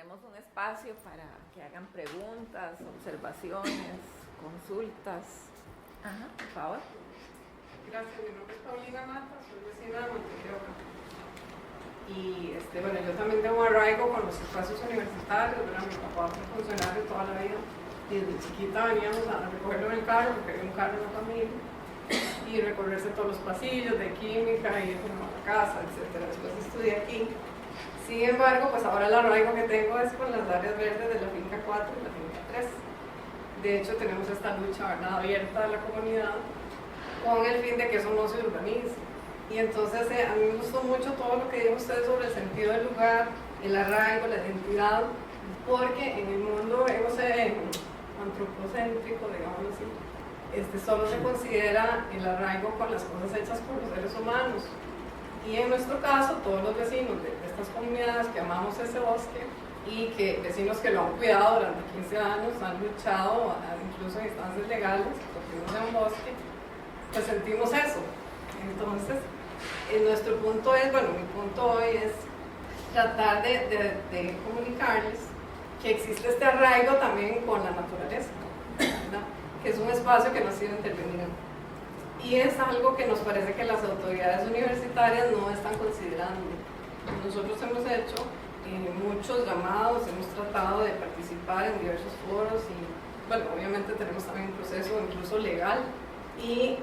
tenemos un espacio para que hagan preguntas, observaciones, consultas. Ajá, por favor. Gracias, mi nombre es Paulina Mata, soy vecina de Montevideo. Y bueno, yo también tengo arraigo con los espacios universitarios, ¿verdad? Mi papá fue funcionario toda la vida y desde chiquita veníamos a recogerlo en el carro, porque había un carro en la familia, y recorrerse todos los pasillos de química, ir a la casa, etc. Después estudié aquí. Sin embargo, pues ahora el arraigo que tengo es con las áreas verdes de la finca 4 y la finca 3. De hecho, tenemos esta lucha, ¿verdad?, abierta de la comunidad con el fin de que eso no se urbanice. Y entonces a mí me gustó mucho todo lo que dijo usted sobre el sentido del lugar, el arraigo, la identidad, porque en el mundo antropocéntrico, digamos así, solo se considera el arraigo con las cosas hechas por los seres humanos. Y en nuestro caso, todos los vecinos de estas comunidades que amamos ese bosque y que vecinos que lo han cuidado durante 15 años, han luchado incluso en instancias legales porque no sea un bosque, pues sentimos eso. Entonces, nuestro punto es, bueno, mi punto hoy es tratar de comunicarles que existe este arraigo también con la naturaleza, ¿verdad?, que es un espacio que no ha sido intervenido. Y es algo que nos parece que las autoridades universitarias no están considerando. Nosotros hemos hecho muchos llamados, hemos tratado de participar en diversos foros y, bueno, obviamente tenemos también un proceso incluso legal y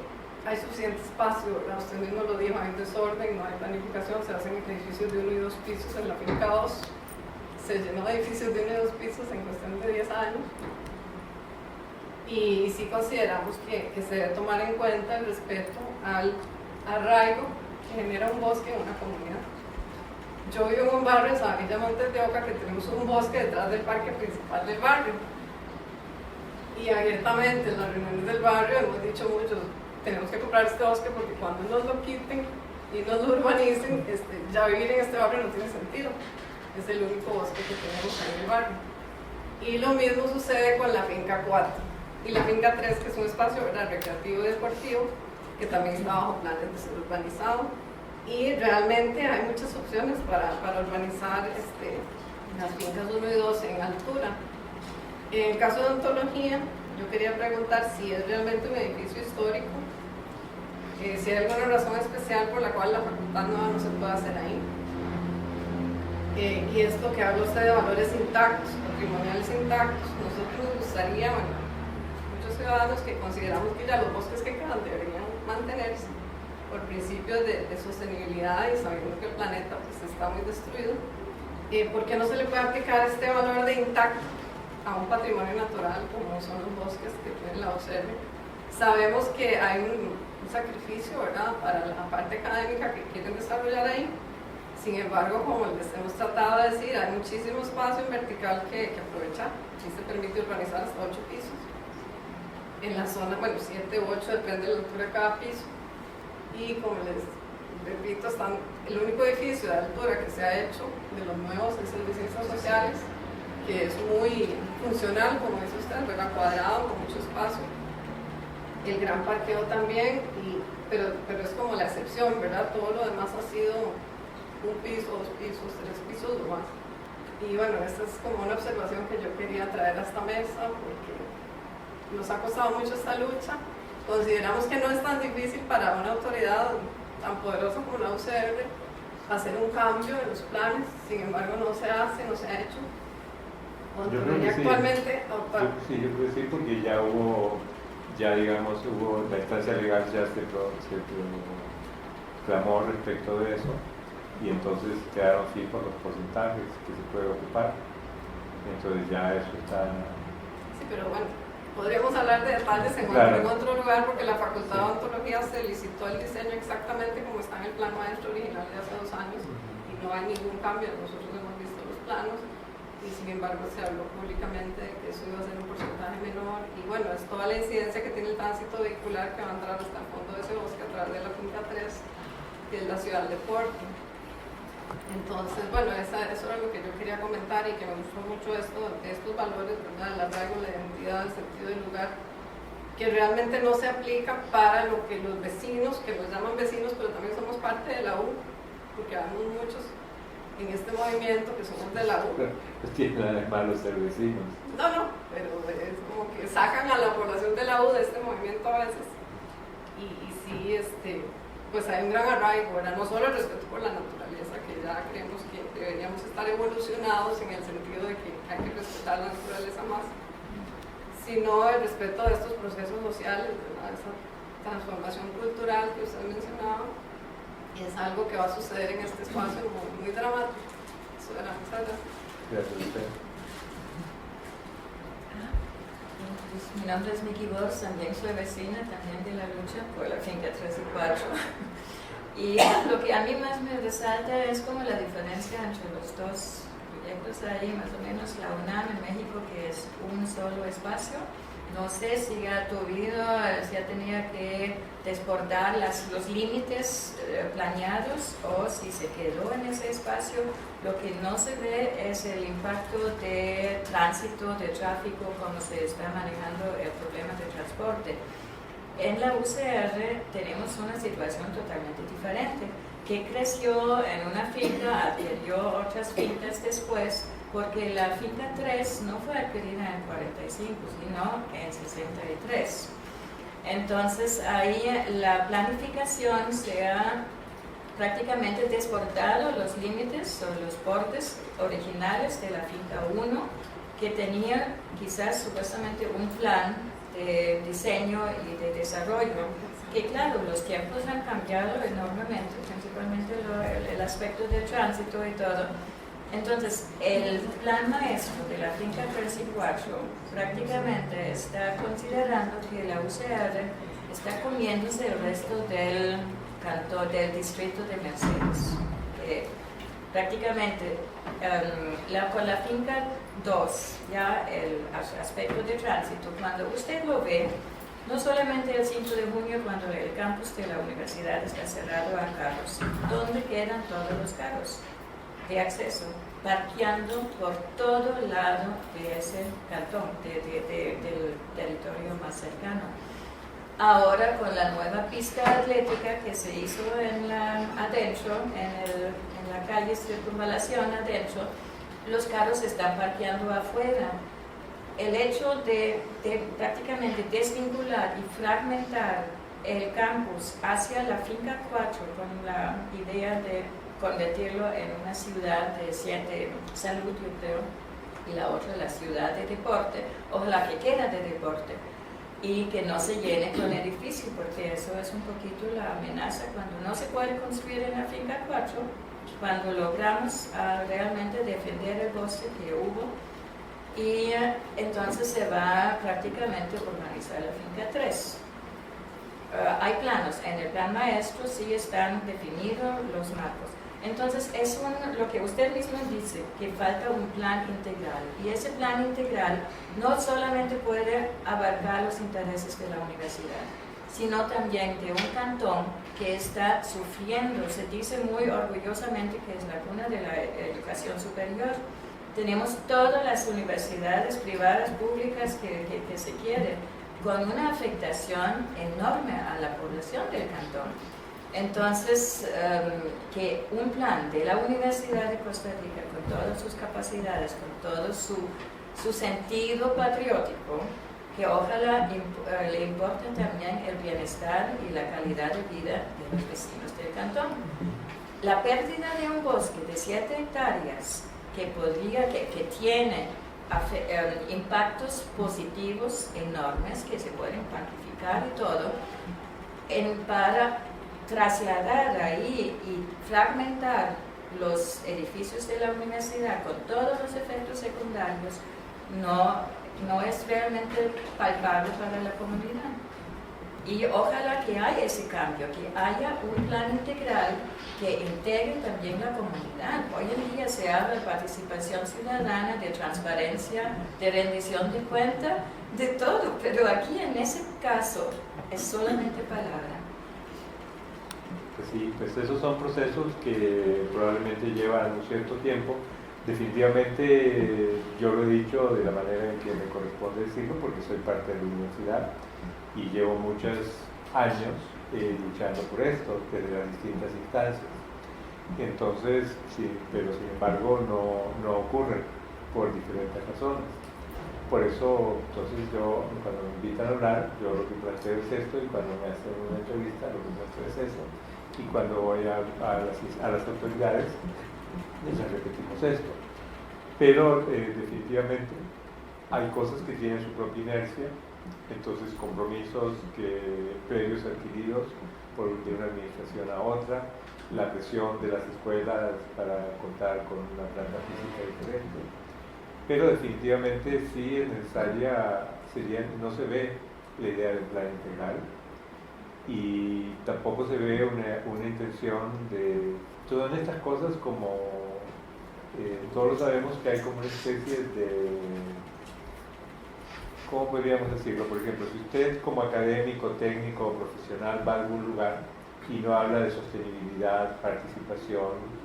hay suficiente espacio, ¿verdad? Usted mismo lo dijo, hay desorden, no hay planificación, se hacen edificios de 1 y 2 pisos en la finca 2, se llenó de edificios de 1 y 2 pisos en cuestión de 10 años. Y sí consideramos que se debe tomar en cuenta el respeto al arraigo que genera un bosque en una comunidad. Yo vivo en un barrio en San Villa Montes de Oca que tenemos un bosque detrás del parque principal del barrio. Y abiertamente en las reuniones del barrio hemos dicho mucho, tenemos que comprar este bosque porque cuando nos lo quiten y nos lo urbanicen, ya vivir en este barrio no tiene sentido. Es el único bosque que tenemos ahí en el barrio. Y lo mismo sucede con la finca 4. Y la finca 3, que es un espacio, ¿verdad?, recreativo y deportivo, que también está bajo planes de ser urbanizado. Y realmente hay muchas opciones para urbanizar las fincas 1 y 2 en altura. En el caso de ontología, yo quería preguntar si es realmente un edificio histórico, si hay alguna razón especial por la cual la facultad nueva no se puede hacer ahí. Y esto que habla usted de valores intactos, patrimoniales intactos, nosotros nos gustaría, bueno, ciudadanos que consideramos que ya los bosques que quedan deberían mantenerse por principios de sostenibilidad y sabiendo que el planeta pues, está muy destruido, ¿por qué no se le puede aplicar este valor de intacto a un patrimonio natural como son los bosques que tiene la OCR? Sabemos que hay un sacrificio, ¿verdad?, para la parte académica que quieren desarrollar ahí. Sin embargo, como les hemos tratado de decir, hay muchísimo espacio en vertical que aprovechar. Sí se permite urbanizar hasta 8 pisos. En la zona, bueno, 7 u 8, depende de la altura de cada piso. Y como les repito, el único edificio de altura que se ha hecho de los nuevos es el de Ciencias Sociales, que es muy funcional, como dice usted, ¿verdad?, cuadrado, con mucho espacio. El gran parqueo también, pero es como la excepción, ¿verdad? Todo lo demás ha sido 1 piso, 2 pisos, 3 pisos o más. Y bueno, esta es como una observación que yo quería traer a esta mesa, porque nos ha costado mucho esta lucha. Consideramos que no es tan difícil para una autoridad tan poderosa como la UCR hacer un cambio en los planes, sin embargo no se hace, no se ha hecho. Yo creo que actualmente, sí, yo creo que sí, porque ya hubo la instancia legal ya se clamó respecto de eso y entonces quedaron fijos los porcentajes que se puede ocupar, entonces ya eso está. Sí, pero bueno, podríamos hablar de detalles en otro lugar, porque la Facultad de Ontología se licitó el diseño exactamente como está en el plan maestro original de hace 2 años y no hay ningún cambio. Nosotros hemos visto los planos y sin embargo se habló públicamente de que eso iba a ser un porcentaje menor y bueno, es toda la incidencia que tiene el tránsito vehicular que va a entrar hasta el fondo de ese bosque a través de la finca 3, que es la ciudad de Porto. Entonces, bueno, eso era lo que yo quería comentar y que me gustó mucho estos valores, ¿verdad?, el arraigo, la identidad, el sentido del lugar, que realmente no se aplica para lo que los vecinos, que nos llaman vecinos, pero también somos parte de la U, porque habemos muchos, en este movimiento que somos de la U. Pues tienen nada de malo ser vecinos. No, pero es como que sacan a la población de la U de este movimiento a veces. Y sí, pues hay un gran arraigo, ¿verdad? No solo el respeto por la naturaleza, que ya creemos que deberíamos estar evolucionados en el sentido de que hay que respetar la naturaleza más, sino el respeto de estos procesos sociales, ¿verdad? Esa transformación cultural que usted mencionaba, y es algo que va a suceder en este espacio muy dramático. Eso era, muchas gracias. Gracias a usted. Pues, mi nombre es Miki Bors, también soy vecina también de la lucha por la finca 3 y 4. Y lo que a mí más me resalta es como la diferencia entre los dos proyectos ahí, más o menos la UNAM en México, que es un solo espacio. No sé si ha tenía que desbordar los límites planeados o si se quedó en ese espacio. Lo que no se ve es el impacto de tránsito, de tráfico, cómo se está manejando el problema de transporte. En la UCR tenemos una situación totalmente diferente, que creció en una finca, adquirió otras fincas después, porque la finca 3 no fue adquirida en 45, sino en 63. Entonces ahí la planificación se ha prácticamente desbordado los límites o los bordes originales de la finca 1, que tenía quizás supuestamente un plan de diseño y de desarrollo, que claro, los tiempos han cambiado enormemente, principalmente el aspecto del tránsito y todo. Entonces, el plan maestro de la finca 3 y 4 prácticamente está considerando que la UCR está comiéndose el resto del cantón, del distrito de Mercedes. Prácticamente, con la finca 2, ya el aspecto de tránsito, cuando usted lo ve, no solamente el 5 de junio, cuando el campus de la universidad está cerrado a carros, ¿dónde quedan todos los carros de acceso? Parqueando por todo lado de ese cantón, del territorio más cercano. Ahora, con la nueva pista atlética que se hizo adentro, en la calle Circunvalación adentro, los carros están parqueando afuera. El hecho de prácticamente desvincular y fragmentar el campus hacia la finca 4 con la idea de convertirlo en una ciudad de salud, yo creo, y la otra la ciudad de deporte, o la que queda de deporte, y que no se llene con edificio, porque eso es un poquito la amenaza cuando no se puede construir en la finca 4, cuando logramos realmente defender el bosque que hubo, y entonces se va prácticamente a urbanizar la finca 3. Hay planos, en el plan maestro sí están definidos los marcos. Entonces, es lo que usted mismo dice, que falta un plan integral. Y ese plan integral no solamente puede abarcar los intereses de la universidad, sino también de un cantón que está sufriendo. Se dice muy orgullosamente que es la cuna de la educación superior. Tenemos todas las universidades privadas, públicas que se quieren, con una afectación enorme a la población del cantón. Entonces, que un plan de la Universidad de Costa Rica, con todas sus capacidades, con todo su sentido patriótico, que ojalá le importe también el bienestar y la calidad de vida de los vecinos del cantón. La pérdida de un bosque de 7 hectáreas que tiene impactos positivos enormes que se pueden cuantificar y todo, para trasladar ahí y fragmentar los edificios de la universidad con todos los efectos secundarios no es realmente palpable para la comunidad. Y ojalá que haya ese cambio, que haya un plan integral que integre también la comunidad. Hoy en día se habla de participación ciudadana, de transparencia, de rendición de cuenta, de todo, pero aquí en ese caso es solamente palabra. Pues sí, pues esos son procesos que probablemente llevan un cierto tiempo. Definitivamente yo lo he dicho de la manera en que me corresponde decirlo, porque soy parte de la universidad y llevo muchos años luchando por esto desde las distintas instancias. Entonces, sí, pero sin embargo no ocurren por diferentes razones. Por eso, entonces yo, cuando me invitan a hablar, yo lo que planteo es esto, y cuando me hacen una entrevista, lo que muestro es eso, y cuando voy a las autoridades, les repetimos esto. Pero definitivamente hay cosas que tienen su propia inercia, entonces compromisos previos adquiridos de una administración a otra, la presión de las escuelas para contar con una planta física diferente. Pero definitivamente sí es necesaria, no se ve la idea del plan integral, y tampoco se ve una intención de todas estas cosas, como todos sabemos que hay como una especie de, ¿cómo podríamos decirlo? Por ejemplo, si usted como académico, técnico o profesional va a algún lugar y no habla de sostenibilidad, participación,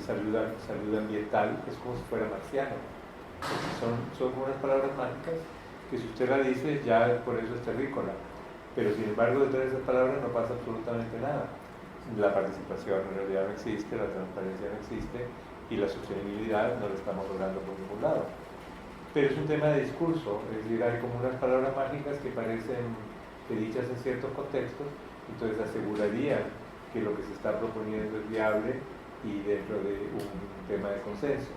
salud ambiental, es como si fuera marciano. Son unas palabras mágicas que si usted la dice ya por eso es terrícola, pero sin embargo detrás de esas palabras no pasa absolutamente nada. La participación en realidad no existe, la transparencia no existe, y la sostenibilidad no la estamos logrando por ningún lado. Pero es un tema de discurso, es decir, hay como unas palabras mágicas que parecen que dichas en ciertos contextos, entonces asegurarían que lo que se está proponiendo es viable y dentro de un tema de consenso.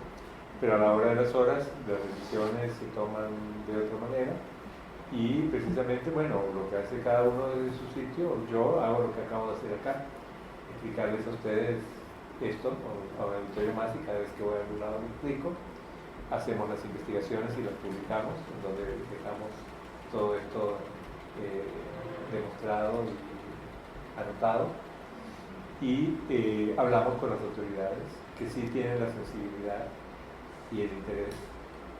Pero a la hora de las horas, las decisiones se toman de otra manera, y precisamente, bueno, lo que hace cada uno desde su sitio, yo hago lo que acabo de hacer acá, explicarles a ustedes esto, a un auditorio más, y cada vez que voy a algún lado me explico. Hacemos las investigaciones y las publicamos, en donde dejamos todo esto demostrado y anotado, y hablamos con las autoridades que sí tienen la sensibilidad y el interés,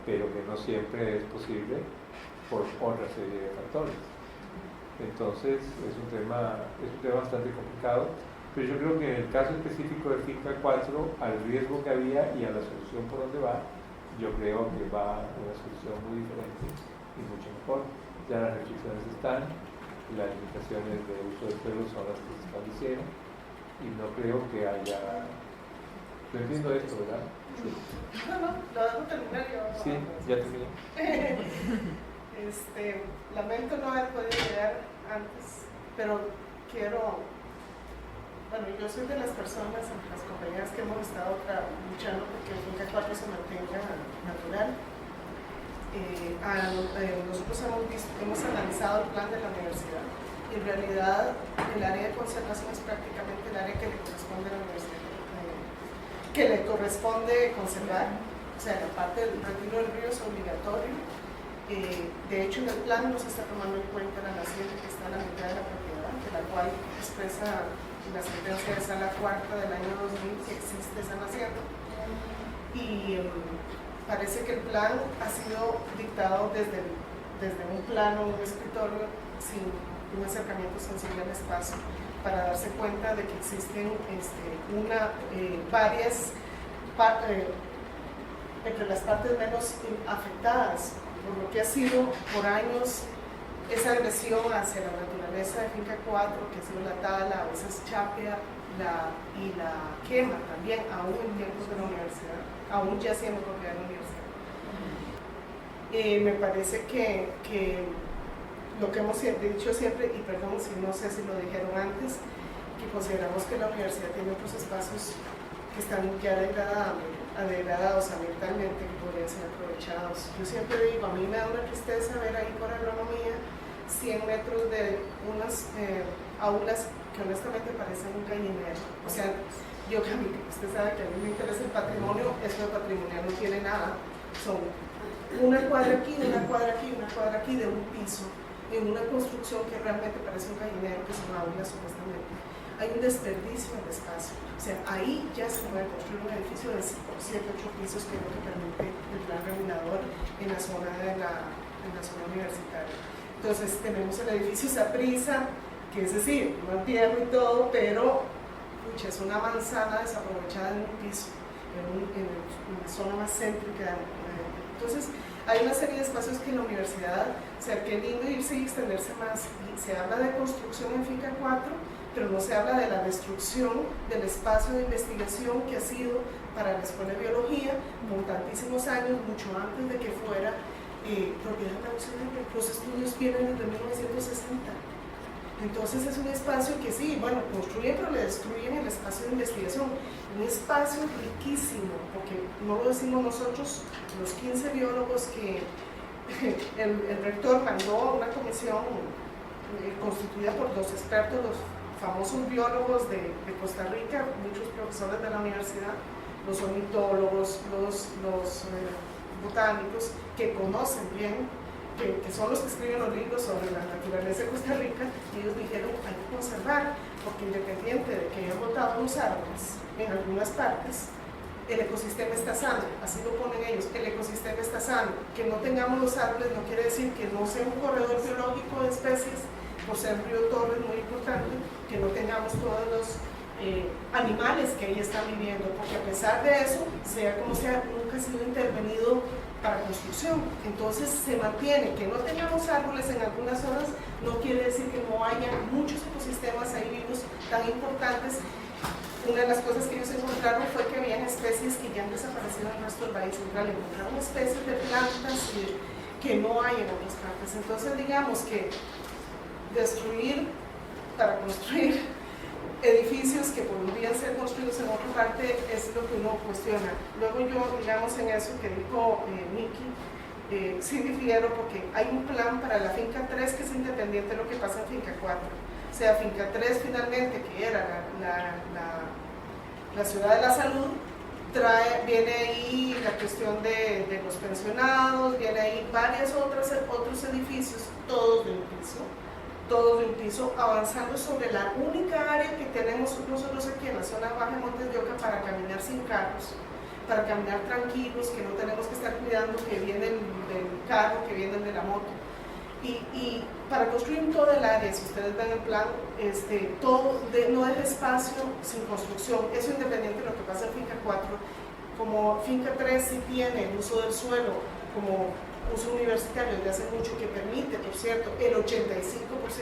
pero que no siempre es posible por otra serie de factores. Entonces es un tema bastante complicado, pero yo creo que en el caso específico de Finca 4, al riesgo que había y a la solución por donde va, yo creo que va a una solución muy diferente y mucho mejor. Ya las restricciones están, las limitaciones de uso del suelo son las que se establecieron, y no creo que haya... Yo entiendo esto, ¿verdad? Sí. No, lo dejo terminar yo. Sí, ya terminé. Lamento no haber podido llegar antes, pero quiero... Bueno, yo soy de las personas, las compañeras que hemos estado luchando porque el Finca 4 se mantenga natural. Nosotros hemos analizado el plan de la universidad, y en realidad el área de conservación es prácticamente el área que le corresponde a la universidad, que le corresponde conservar. O sea, la parte del retiro del río es obligatorio. De hecho, en el plan no se está tomando en cuenta la naciente que está a la mitad de la propiedad, de la cual expresa la sentencia de Sala Cuarta del año 2000 que existe esa naciente. Y parece que el plan ha sido dictado desde un plano, un escritorio, sin un acercamiento sensible al espacio, para darse cuenta de que existen varias entre las partes menos afectadas por lo que ha sido por años esa agresión hacia la naturaleza de Finca 4, que ha sido la tala, a veces chapia y la quema también, aún en tiempos de la universidad, aún ya siendo propiedad de la universidad. Me parece que lo que hemos dicho siempre, y perdón si no sé si lo dijeron antes, que consideramos que la universidad tiene otros espacios que están ya degradados ambientalmente, que podrían ser aprovechados. Yo siempre digo, a mí me da una tristeza ver ahí por agronomía 100 metros de unas aulas que honestamente parecen un gallinero. O sea, usted sabe que a mí me interesa el patrimonio, eso de patrimonial no tiene nada. Son una cuadra aquí, una cuadra aquí, una cuadra aquí de un piso, en una construcción que realmente parece un gallinero, que son aulas supuestamente. Hay un desperdicio del espacio. O sea, ahí ya se puede construir un edificio de 7, 8 pisos, que es lo que permite el plan regulador en la zona universitaria. Entonces tenemos el edificio Saprissa, que es decir, no viejo y todo, pero es una manzana desaprovechada en un piso, en la zona más céntrica. Entonces hay una serie de espacios que en la universidad, o sea, qué lindo irse y extenderse más. Y se habla de construcción en Finca 4, pero no se habla de la destrucción del espacio de investigación que ha sido para la Escuela de Biología por tantísimos años, mucho antes de que fuera propiedad nacional. Los estudios vienen desde 1960. Entonces es un espacio que sí, bueno, construyen, pero le destruyen el espacio de investigación. Un espacio riquísimo, porque no lo decimos nosotros, los 15 biólogos que el rector mandó a una comisión constituida por 2 expertos, los famosos biólogos de Costa Rica, muchos profesores de la universidad, los ornitólogos, los botánicos, que conocen bien, que son los que escriben los libros sobre la naturaleza de Costa Rica, y ellos dijeron, hay que conservar, porque independiente de que hayan botado los árboles en algunas partes, el ecosistema está sano, así lo ponen ellos, el ecosistema está sano. Que no tengamos los árboles no quiere decir que no sea un corredor biológico de especies, por ser río Torres muy importante, que no tengamos todos los animales que ahí están viviendo, porque a pesar de eso, sea como sea, nunca ha sido intervenido para construcción. Entonces se mantiene. Que no tengamos árboles en algunas zonas no quiere decir que no haya muchos ecosistemas ahí vivos tan importantes. Una de las cosas que ellos encontraron fue que habían especies que ya han desaparecido en nuestro país central. Encontraron especies de plantas que no hay en otras partes. Entonces digamos que destruir para construir edificios que podrían ser construidos en otra parte es lo que uno cuestiona. Luego yo, digamos, en eso que dijo Miki, sí difiero, porque hay un plan para la finca 3 que es independiente de lo que pasa en finca 4. O sea, finca 3 finalmente, que era la ciudad de la salud, viene ahí la cuestión de los pensionados, viene ahí otros edificios, todos de un piso, avanzando sobre la única área que tenemos nosotros aquí en la zona baja de Montes de Oca para caminar sin carros, para caminar tranquilos, que no tenemos que estar cuidando que viene del carro, que viene de la moto. Y para construir toda el área, si ustedes ven el plan, no deja espacio sin construcción. Eso independiente de lo que pasa en finca 4. Como finca 3 sí tiene el uso del suelo como uso universitario desde hace mucho, que permite, por cierto, el 85%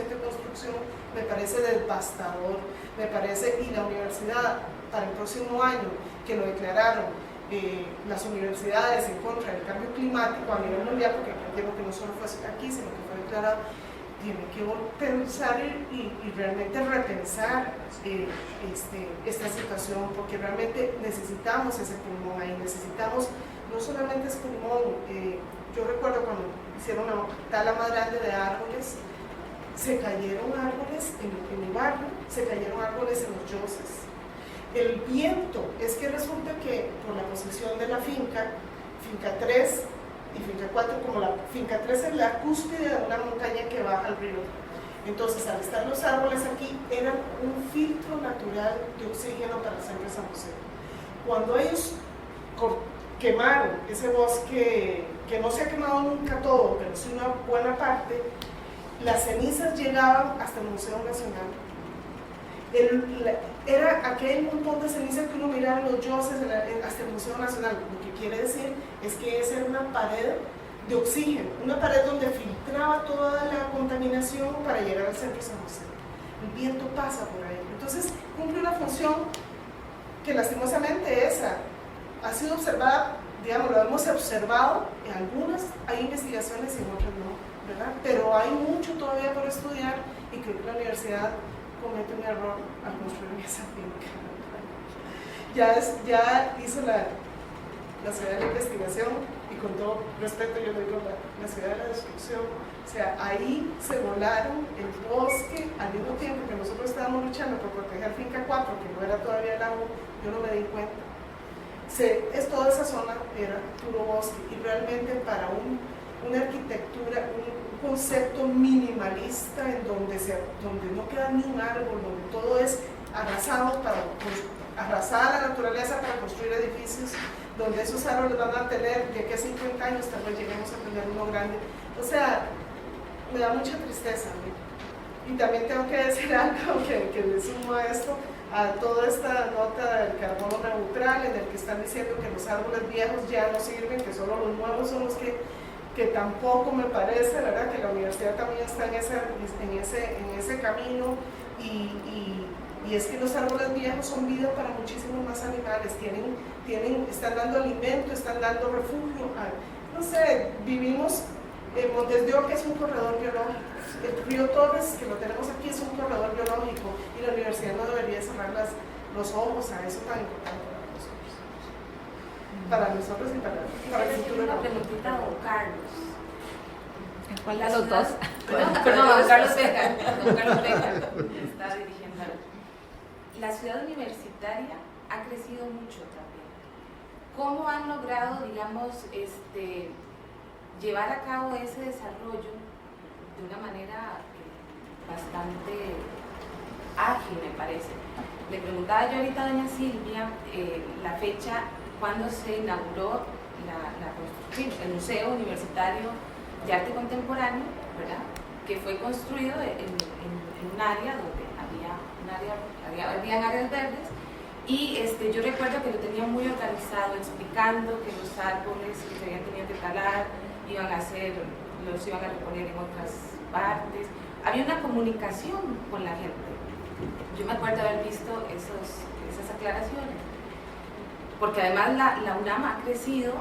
de construcción, me parece devastador. Me parece, y la universidad para el próximo año, que lo declararon las universidades en contra del cambio climático a nivel mundial, porque entiendo que no solo fue aquí, sino que fue declarado, tiene que pensar y realmente repensar esta situación, porque realmente necesitamos ese pulmón ahí, necesitamos no solamente ese pulmón. Yo recuerdo cuando hicieron una tala más grande de árboles, se cayeron árboles en mi barrio, se cayeron árboles en los yoses. El viento, es que resulta que por la posición de la finca 3 y finca 4, como la finca 3 es la cúspide de una montaña que baja al río. Entonces, al estar los árboles aquí, eran un filtro natural de oxígeno para el centro de San José. Cuando ellos quemaron ese bosque, que no se ha quemado nunca todo, pero sí una buena parte, las cenizas llegaban hasta el Museo Nacional. Era aquel montón de cenizas que uno miraba en los yoses hasta el Museo Nacional. Lo que quiere decir es que esa era una pared de oxígeno, una pared donde filtraba toda la contaminación para llegar al centro de San José. El viento pasa por ahí. Entonces cumple una función que lastimosamente esa ha sido observada, digamos, lo hemos observado en algunas, hay investigaciones y en otras no, ¿verdad? Pero hay mucho todavía por estudiar y creo que la universidad comete un error al construir esa finca. Ya hizo la ciudad de la investigación, y con todo respeto yo le digo la ciudad de la destrucción. O sea, ahí se volaron el bosque al mismo tiempo que nosotros estábamos luchando por proteger finca 4, que no era todavía el agua, yo no me di cuenta. Toda esa zona era puro bosque, y realmente para una arquitectura, un concepto minimalista en donde no queda ni un árbol, donde todo es arrasado arrasar la naturaleza para construir edificios, donde esos árboles van a tener de aquí a 50 años, tal vez lleguemos a tener uno grande. O sea, me da mucha tristeza, ¿no? Y también tengo que decir algo que le sumo a esto, a toda esta nota del carbono neutral, en el que están diciendo que los árboles viejos ya no sirven, que solo los nuevos son los que tampoco me parece, ¿verdad? Que la universidad también está en ese camino, y es que los árboles viejos son vida para muchísimos más animales, están dando alimento, están dando refugio. No sé, vivimos en Montes de Oca, es un corredor biológico. El río Torres, que lo tenemos aquí, es un corredor biológico y la universidad no debería cerrar los ojos a eso tan importante para nosotros y para el futuro. Una preguntita a don Carlos. ¿Cuál de los dos? Perdón, don Carlos Vega. Don Carlos Vega está dirigiendo. La ciudad universitaria ha crecido mucho también. ¿Cómo han logrado, digamos, llevar a cabo ese desarrollo de una manera bastante ágil, me parece? Le preguntaba yo ahorita a doña Silvia la fecha cuando se inauguró el Museo Universitario de Arte Contemporáneo, ¿verdad? Que fue construido en un área donde habían áreas verdes, y yo recuerdo que lo tenían muy organizado, explicando que los árboles que se habían tenido que talar los iban a reponer en otras partes. Había una comunicación con la gente. Yo me acuerdo haber visto esas aclaraciones, porque además la UNAM ha crecido,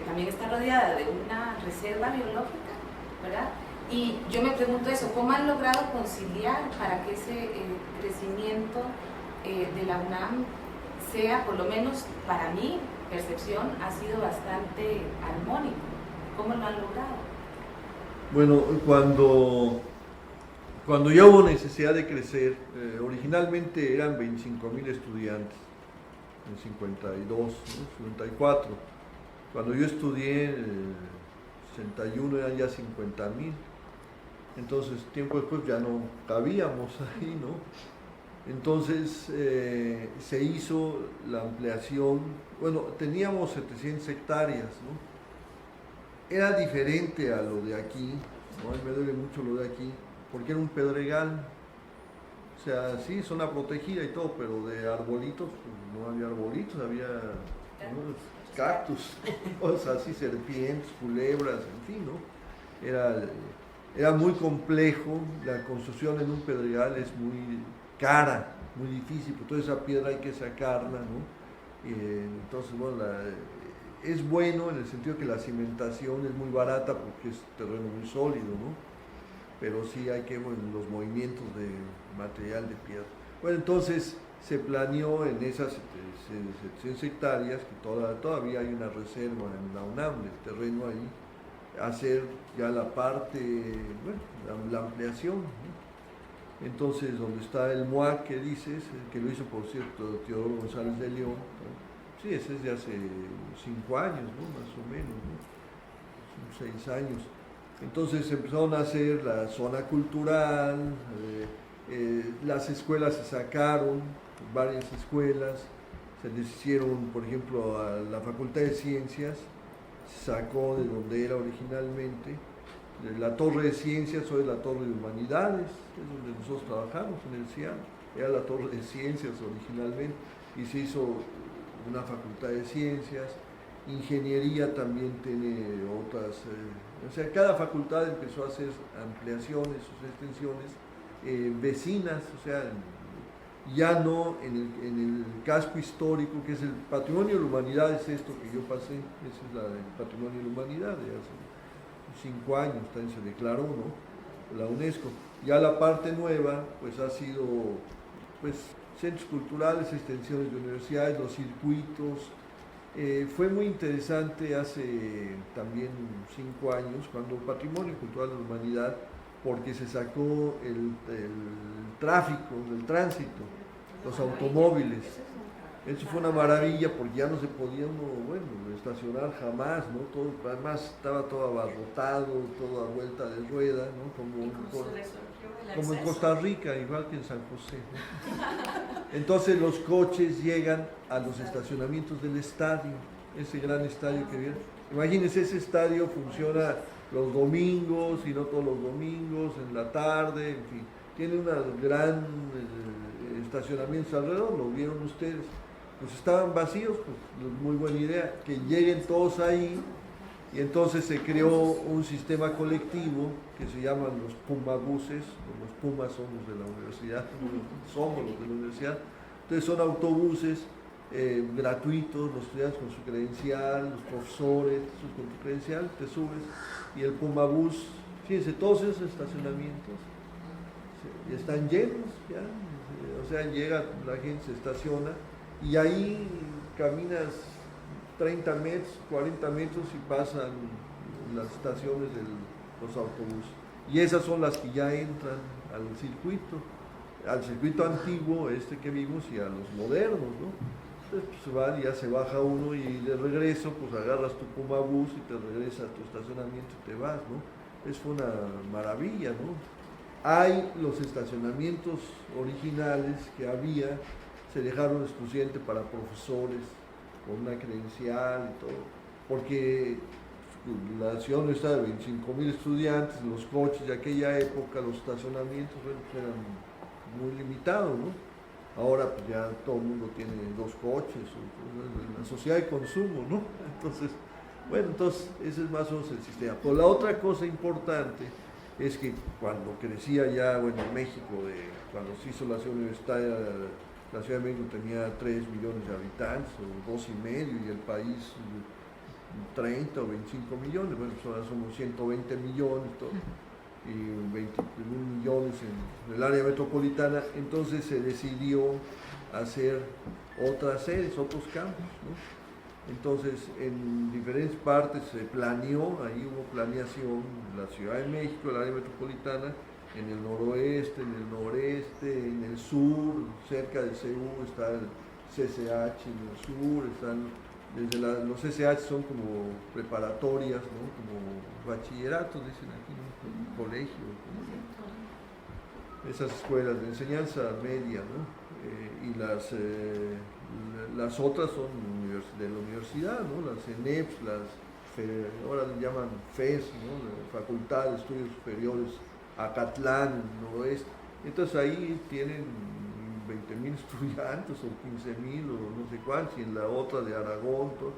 también está rodeada de una reserva biológica, ¿verdad? Y yo me pregunto eso, ¿cómo han logrado conciliar para que ese crecimiento de la UNAM sea, por lo menos para mi percepción, ha sido bastante armónico? ¿Cómo lo han logrado? Bueno, cuando ya hubo necesidad de crecer, originalmente eran 25.000 estudiantes, en 52, ¿no? 54. Cuando yo estudié, en el 61 eran ya 50.000. Entonces, tiempo después ya no cabíamos ahí, ¿no? Entonces se hizo la ampliación. Bueno, teníamos 700 hectáreas, ¿no? Era diferente a lo de aquí, ¿no? A mí me duele mucho lo de aquí, porque era un pedregal. O sea, sí, zona protegida y todo, pero de arbolitos, pues no había arbolitos, había, ¿no?, cactus, cosas así, serpientes, culebras, en fin, ¿no? Era muy complejo, la construcción en un pedregal es muy cara, muy difícil, porque toda esa piedra hay que sacarla, ¿no? Entonces, bueno, es bueno en el sentido que la cimentación es muy barata porque es terreno muy sólido, ¿no? Pero sí hay que, bueno, los movimientos de material de piedra. Bueno, entonces se planeó en esas 700 hectáreas, que todavía hay una reserva en la UNAM del terreno ahí, hacer ya la parte, bueno, la ampliación, ¿no? Entonces, donde está el MUAC que dices, que lo hizo, por cierto, Teodoro González de León, ¿no? Sí, ese es de hace 5 años, ¿no? Más o menos, ¿no? Son 6 años. Entonces empezaron a hacer la zona cultural, las escuelas se sacaron, varias escuelas, se les hicieron, por ejemplo, a la Facultad de Ciencias, se sacó de donde era originalmente, la Torre de Ciencias, hoy la Torre de Humanidades, es donde nosotros trabajamos en el CIAM, era la Torre de Ciencias originalmente, y se hizo una Facultad de Ciencias. Ingeniería también tiene otras, o sea, cada facultad empezó a hacer ampliaciones, sus extensiones, vecinas, o sea, ya no en el casco histórico, que es el patrimonio de la humanidad, es esto que yo pasé, ese es el patrimonio de la humanidad, de hace 5 años también se declaró, ¿no?, la UNESCO. Ya la parte nueva, pues ha sido, pues, centros culturales, extensiones de universidades, los circuitos. Fue muy interesante hace también 5 años, cuando el Patrimonio Cultural de la Humanidad, porque se sacó el tráfico, el tránsito, los automóviles. Eso fue una maravilla, porque ya no se podía bueno, estacionar jamás, ¿no? Todo, además estaba todo abarrotado, todo a vuelta de rueda, ¿no? Como en Costa Rica, igual que en San José, ¿no? Entonces los coches llegan a los estacionamientos del estadio, ese gran estadio que vieron. Imagínense, ese estadio funciona los domingos y no todos los domingos, en la tarde, en fin. Tiene una gran estacionamientos alrededor, lo vieron ustedes. Pues estaban vacíos, pues muy buena idea, que lleguen todos ahí, Y entonces se creó un sistema colectivo que se llaman los Pumabuses. Los Pumas son los de la universidad, somos los de la universidad. Entonces son autobuses gratuitos, los estudiantes con su credencial, los profesores con tu credencial, te subes, y el Pumabús, fíjense, todos esos estacionamientos están llenos ya, o sea, llega la gente, se estaciona, y ahí caminas 30 metros, 40 metros y pasan las estaciones de los autobuses, y esas son las que ya entran al circuito antiguo que vimos, y a los modernos, ¿no? Entonces pues van y ya se baja uno, y de regreso pues agarras tu Pumabús y te regresas a tu estacionamiento y te vas, ¿no? Es una maravilla, ¿no? Hay los estacionamientos originales que había, se dejaron exclusivamente para profesores con una credencial y todo, porque la ciudad no está de 25,000 estudiantes, los coches de aquella época, los estacionamientos, bueno, pues eran muy limitados, ¿no? Ahora pues ya todo el mundo tiene 2 coches, la sociedad de consumo, ¿no? Entonces, bueno, ese es más o menos el sistema. Pero la otra cosa importante es que cuando crecía ya, bueno, en México, cuando se hizo la ciudad universitaria, la Ciudad de México tenía 3 millones de habitantes, o 2,5, y el país 30 o 25 millones, bueno, pues ahora somos 120 millones, todo, y 21 millones en el área metropolitana. Entonces se decidió hacer otras sedes, otros campus, ¿no? Entonces en diferentes partes se planeó, ahí hubo planeación, la Ciudad de México, el área metropolitana, en el noroeste, en el noreste, en el sur, cerca de CEU está el CCH, en el sur están, los CCH son como preparatorias, ¿no? Como bachilleratos, dicen aquí, ¿no? Colegio, ¿no? Esas escuelas de enseñanza media, ¿no? Y las otras son de la universidad, ¿no? Las ENEPS, ahora le llaman FES, ¿no? Facultad de Estudios Superiores Acatlán, noroeste. Entonces ahí tienen 20,000 estudiantes o 15,000 o no sé cuántos, y en la otra de Aragón, todo,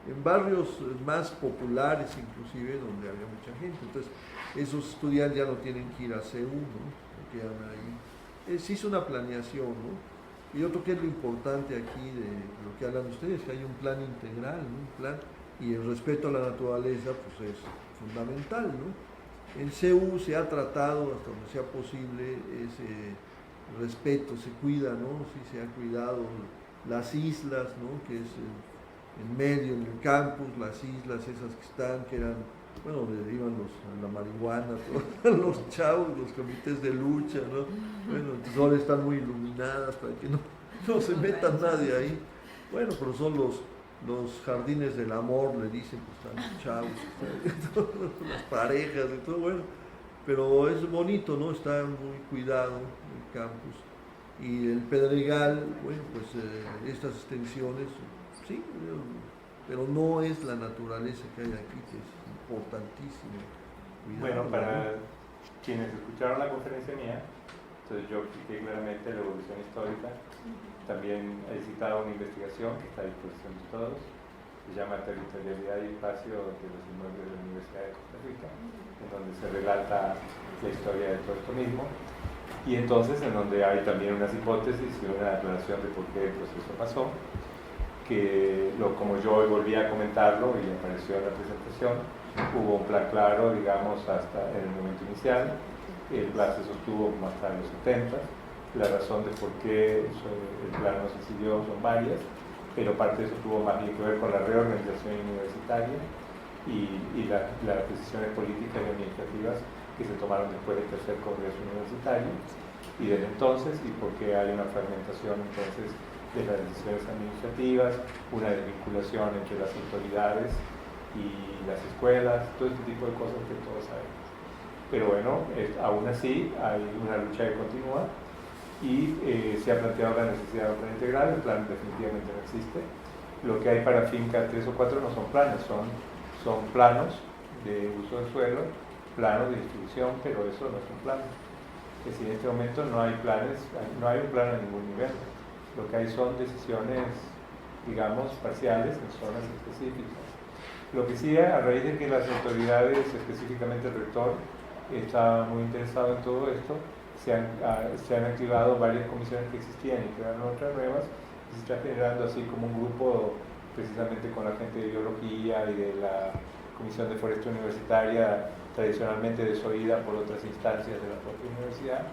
en barrios más populares inclusive, donde había mucha gente. Entonces esos estudiantes ya no tienen que ir a CEU, ¿no? Se quedan ahí. Se hizo una planeación, ¿no? Y yo creo que es lo importante aquí de lo que hablan ustedes, que hay un plan integral, ¿no? Un plan, y el respeto a la naturaleza pues es fundamental, ¿no? En CEU se ha tratado hasta donde sea posible ese respeto, se cuida, ¿no? Sí, se ha cuidado las islas, ¿no? Que es en medio, en el campus, las islas esas que están, que eran, bueno, donde iban la marihuana, los chavos, los comités de lucha, ¿no? Bueno, entonces ahora están muy iluminadas para que no se meta nadie ahí. Bueno, pero son los jardines del amor, le dicen, pues están los chavos, las parejas y todo, bueno. Pero es bonito, ¿no? Está muy cuidado el campus. Y el Pedregal, bueno, pues estas extensiones, sí, pero no es la naturaleza que hay aquí, que es importantísimo. Bueno, para quienes escucharon la conferencia mía, entonces yo expliqué claramente la evolución histórica. También he citado una investigación que está a disposición de todos, se llama Territorialidad y Espacio de los Inmuebles de la Universidad de Costa Rica, en donde se relata la historia de todo esto mismo, y entonces en donde hay también unas hipótesis y una aclaración de por qué el proceso pasó, que como yo hoy volví a comentarlo y apareció en la presentación, hubo un plan claro, digamos, hasta en el momento inicial. El plan se sostuvo como hasta los 70. La razón de por qué el plan no se siguió son varias, pero parte de eso tuvo más bien que ver con la reorganización universitaria y las decisiones políticas y administrativas que se tomaron después del tercer Congreso Universitario, y desde entonces, y porque hay una fragmentación entonces de las decisiones administrativas, una desvinculación entre las autoridades y las escuelas, todo este tipo de cosas que todos sabemos. Pero bueno, aún así hay una lucha que continúa y se ha planteado la necesidad de un plan integral. El plan definitivamente no existe. Lo que hay para finca 3 o 4 no son planes, son planos de uso del suelo, planos de distribución, pero eso no es un plan. Es decir, en este momento no hay planes, no hay un plan a ningún nivel. Lo que hay son decisiones, digamos, parciales en zonas específicas. Lo que sí, a raíz de que las autoridades, específicamente el rector, está muy interesado en todo esto, se han activado varias comisiones que existían y crearon otras nuevas, y se está generando así como un grupo precisamente con la gente de biología y de la Comisión de Forestía Universitaria, tradicionalmente desoída por otras instancias de la propia universidad.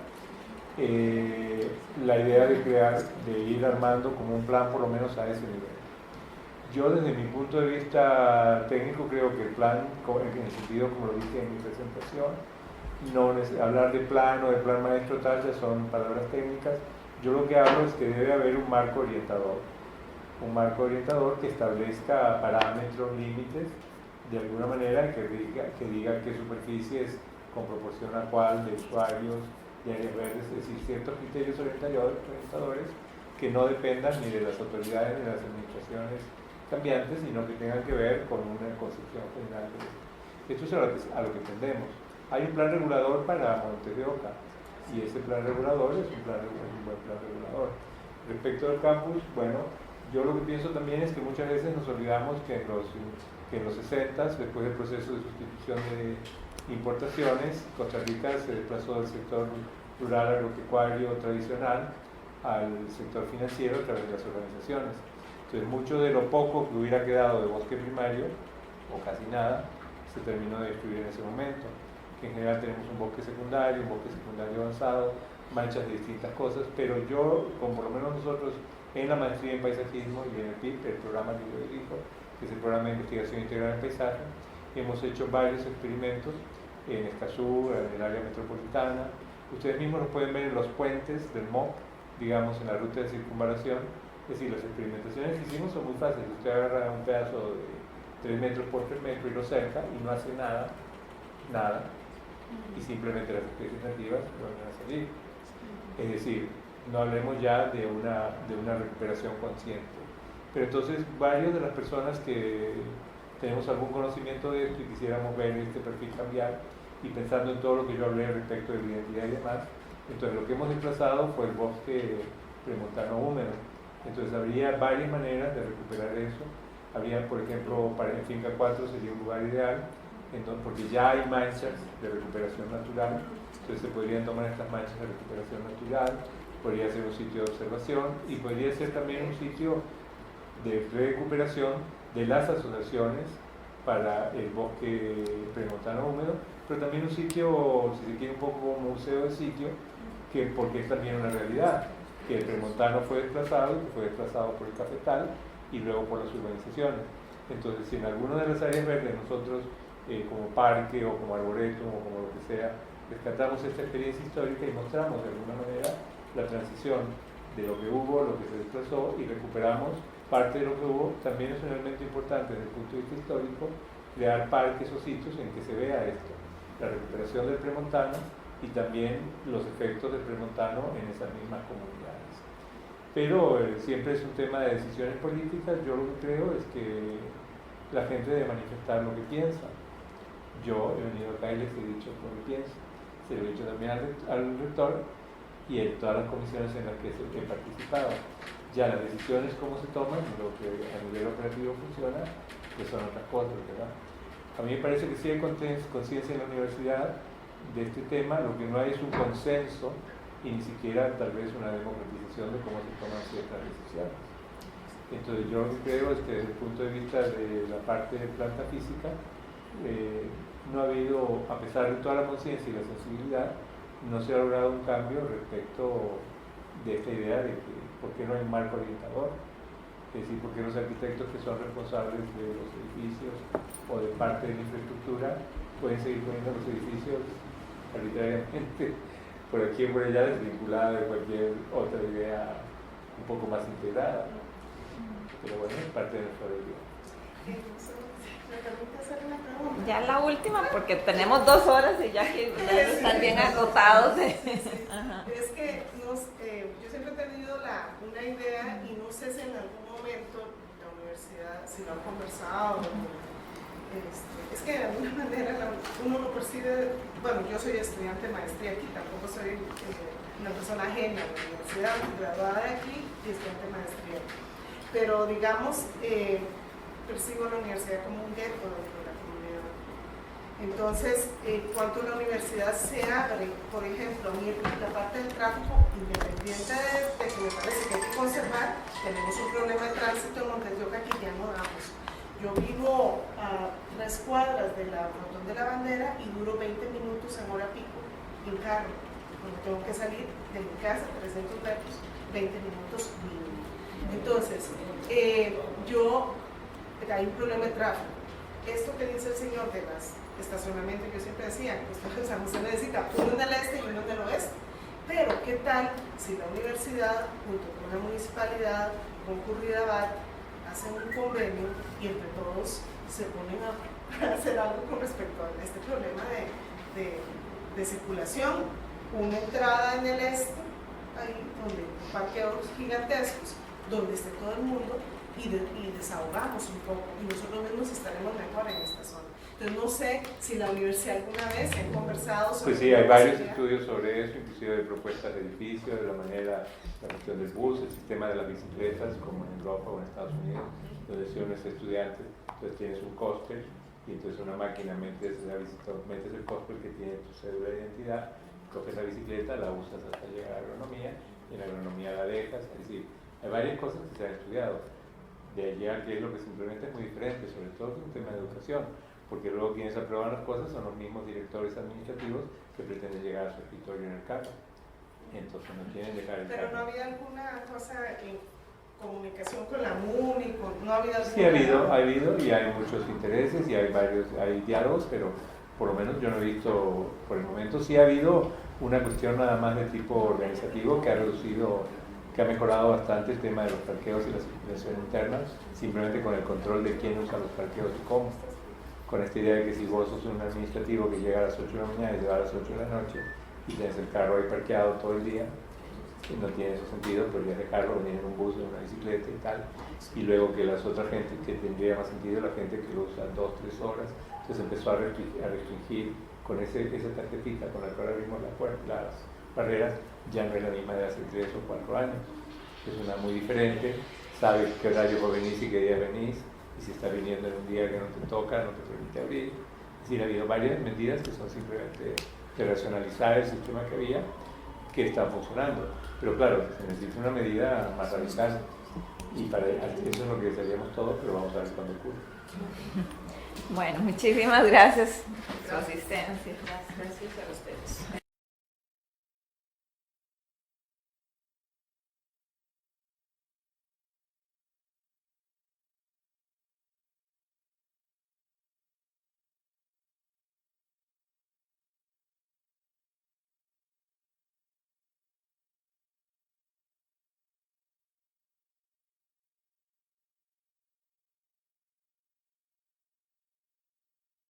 La idea de ir armando como un plan por lo menos a ese nivel. Yo desde mi punto de vista técnico creo que el plan, en el sentido como lo dije en mi presentación, hablar de plan o de plan maestro tal ya son palabras técnicas. Yo lo que hablo es que debe haber un marco orientador que establezca parámetros, límites, de alguna manera que diga qué superficies con proporción a cuál de usuarios y áreas verdes, es decir, ciertos criterios orientadores que no dependan ni de las autoridades ni de las administraciones cambiantes, sino que tengan que ver con una concepción general. Esto es a lo que tendemos. Hay un plan regulador para Montes de Oca y ese plan regulador es un buen plan regulador. Respecto al campus, bueno, yo lo que pienso también es que muchas veces nos olvidamos que en los 60s, después del proceso de sustitución de importaciones, Costa Rica se desplazó del sector rural agropecuario tradicional al sector financiero a través de las organizaciones. Entonces, mucho de lo poco que hubiera quedado de bosque primario, o casi nada, se terminó de destruir en ese momento. En general tenemos un bosque secundario avanzado, manchas de distintas cosas, pero yo, como por lo menos nosotros en la maestría en paisajismo y en el PIP, el programa que yo dirijo, que es el programa de investigación integral en paisaje, hemos hecho varios experimentos en Escazú, en el área metropolitana. Ustedes mismos lo pueden ver en los puentes del MOP, digamos en la ruta de circunvalación. Es decir, las experimentaciones que hicimos son muy fáciles. Usted agarra un pedazo de 3 metros por 3 metros y lo cerca y no hace nada, y simplemente las especies nativas van a salir. Es decir, no hablemos ya de una recuperación consciente. Pero entonces, varias de las personas que tenemos algún conocimiento de esto y quisiéramos ver este perfil cambiar, y pensando en todo lo que yo hablé respecto de la identidad y demás, entonces lo que hemos desplazado fue el bosque premontano húmedo. Entonces habría varias maneras de recuperar eso. Habría, por ejemplo, en Finca 4 sería un lugar ideal, porque ya hay manchas de recuperación natural, entonces se podrían tomar estas manchas de recuperación natural, podría ser un sitio de observación y podría ser también un sitio de recuperación de las asociaciones para el bosque premontano húmedo, pero también un sitio, si se quiere, un poco como museo de sitio, porque es también una realidad, que el premontano fue desplazado por el cafetal y luego por las urbanizaciones. Entonces, si en alguna de las áreas verdes nosotros, como parque o como arboretum o como lo que sea, rescatamos esta experiencia histórica y mostramos de alguna manera la transición de lo que hubo, lo que se desplazó y recuperamos parte de lo que hubo, también es realmente importante desde el punto de vista histórico crear parques o sitios en que se vea esto, la recuperación del premontano y también los efectos del premontano en esas mismas comunidades. Pero siempre es un tema de decisiones políticas. Yo lo que creo es que la gente debe manifestar lo que piensa. Yo he venido acá y les he dicho lo que pienso, se lo he dicho también al rector y en todas las comisiones en las que he participado. Ya las decisiones, cómo se toman, lo que a nivel operativo funciona, pues son otras cosas, ¿verdad? A mí me parece que sí hay conciencia en la universidad de este tema, lo que no hay es un consenso y ni siquiera tal vez una democratización de cómo se toman ciertas decisiones. Entonces yo lo que creo es que desde el punto de vista de la parte de planta física, no ha habido, a pesar de toda la conciencia y la sensibilidad, no se ha logrado un cambio respecto de esta idea de que por qué no hay un marco orientador, es decir, por qué los arquitectos que son responsables de los edificios o de parte de la infraestructura pueden seguir poniendo los edificios arbitrariamente por aquí o por allá, desvinculada de cualquier otra idea un poco más integrada. Pero bueno, es parte de nuestra realidad. Ya la última, porque tenemos 2 horas y ya que ustedes están bien agotados. Es que yo siempre he tenido una idea y no sé si en algún momento la universidad, si lo han conversado, es que de alguna manera uno lo percibe. Bueno, yo soy estudiante de maestría aquí, tampoco soy una persona ajena a la universidad, graduada de aquí y estudiante de maestría. Pero digamos, percibo la universidad como un gueto dentro de la comunidad. Entonces, cuando la universidad se abre, por ejemplo, a mí la parte del tráfico, independiente de que me parece que hay que conservar, tenemos un problema de tránsito en Montes de Oca que ya no damos. Yo vivo a 3 cuadras de la Frontón de la Bandera y duro 20 minutos en hora pico en carro. Cuando tengo que salir de mi casa, 300 metros, 20 minutos mínimo. Entonces, hay un problema de tráfico. Esto que dice el señor de las estacionamientos, yo siempre decía, pues San José necesita uno del este y uno del oeste. Pero, ¿qué tal si la universidad, junto con la municipalidad, con Curridabat, hacen un convenio y entre todos se ponen a hacer algo con respecto a este problema de circulación? Una entrada en el este, ahí donde parqueos gigantescos, donde esté todo el mundo y desahogamos un poco y nosotros mismos estaremos mejor en esta zona. Entonces no sé si la universidad alguna vez ha conversado sobre... Pues sí, hay varios estudios sobre eso, inclusive de propuestas de edificios, de la manera, la cuestión del bus, el sistema de las bicicletas, como en Europa o en Estados Unidos, donde si uno es estudiante, entonces tienes un coste y entonces una máquina metes el coste que tiene tu cédula de identidad, coges la bicicleta, la usas hasta llegar a la agronomía y en la agronomía la dejas, es decir, hay varias cosas que se han estudiado. De allí a que es lo que simplemente es muy diferente, sobre todo en un tema de educación, porque luego quienes aprueban las cosas son los mismos directores administrativos que pretenden llegar a su escritorio en el cargo. Entonces no quieren dejar el Pero cargo. no había alguna cosa en comunicación con la MUNI, no había alguna... Sí, ha habido y hay muchos intereses y hay diálogos, pero por lo menos yo no he visto, por el momento sí ha habido una cuestión nada más de tipo organizativo que ha reducido, que ha mejorado bastante el tema de los parqueos y la circulación interna, simplemente con el control de quién usa los parqueos y cómo. Con esta idea de que si vos sos un administrativo que llega a las 8 de la mañana y se va a las 8 de la noche y tienes el carro ahí parqueado todo el día, no tiene ese sentido, podrías dejarlo, venir en un bus, en una bicicleta y tal, y luego que las otras gente que tendría más sentido, la gente que lo usa 2-3 horas, entonces empezó a restringir con esa tarjetita con la que ahora abrimos las barreras, ya no es la misma de hace 3 o 4 años, es una muy diferente, sabes qué horario vos venís y qué día venís, y si estás viniendo en un día que no te toca, no te permite abrir. Es decir, ha habido varias medidas que son simplemente de racionalizar el sistema que había, que están funcionando. Pero claro, se necesita una medida más radical, y para eso es lo que desearíamos todos, pero vamos a ver cuándo ocurre. Bueno, muchísimas gracias por su asistencia. Gracias a ustedes.